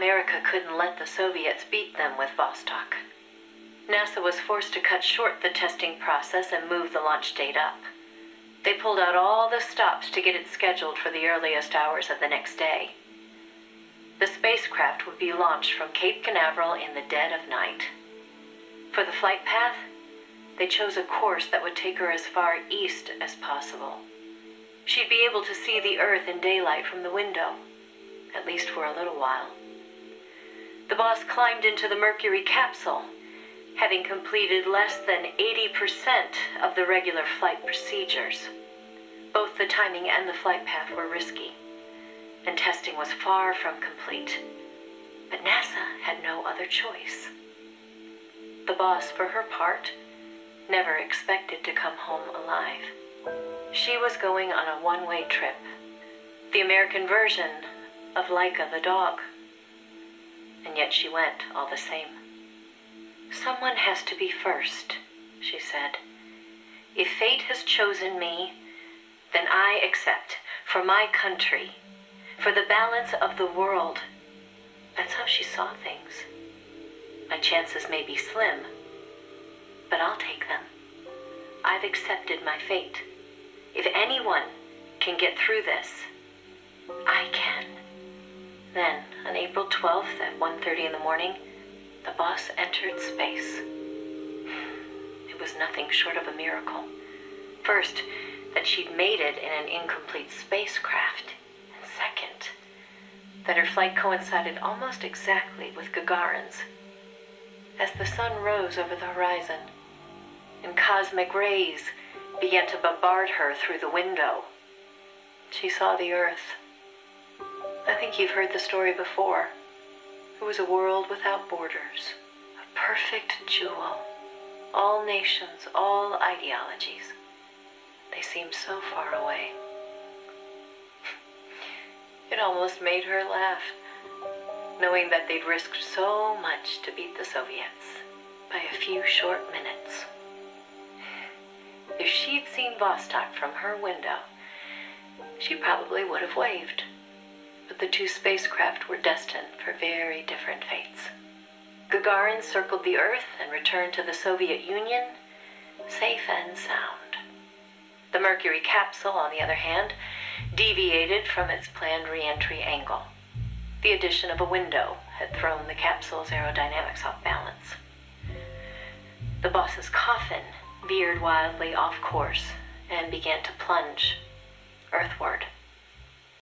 America couldn't let the Soviets beat them with Vostok. NASA was forced to cut short the testing process and move the launch date up. They pulled out all the stops to get it scheduled for the earliest hours of the next day. The spacecraft would be launched from Cape Canaveral in the dead of night. For the flight path, they chose a course that would take her as far east as possible. She'd be able to see the Earth in daylight from the window, at least for a little while. The boss climbed into the Mercury capsule, having completed less than 80% of the regular flight procedures. Both the timing and the flight path were risky, and testing was far from complete. But NASA had no other choice. The boss, for her part, never expected to come home alive. She was going on a one-way trip, the American version of Laika the dog. And yet she went all the same. "Someone has to be first," she said. "If fate has chosen me, then I accept, for my country, for the balance of the world." That's how she saw things. My chances may be slim, but I'll take them. I've accepted my fate. If anyone can get through this, I can. Then, on April 12th at 1:30 in the morning, the boss entered space. It was nothing short of a miracle. First, that she'd made it in an incomplete spacecraft. And second, that her flight coincided almost exactly with Gagarin's. As the sun rose over the horizon, and cosmic rays began to bombard her through the window, she saw the Earth. I think you've heard the story before. It was a world without borders, a perfect jewel. All nations, all ideologies. They seemed so far away. It almost made her laugh, knowing that they'd risked so much to beat the Soviets by a few short minutes. If she'd seen Vostok from her window, she probably would have waved. But the two spacecraft were destined for very different fates. Gagarin circled the Earth and returned to the Soviet Union, safe and sound. The Mercury capsule, on the other hand, deviated from its planned re-entry angle. The addition of a window had thrown the capsule's aerodynamics off balance. The boss's coffin veered wildly off course and began to plunge earthward.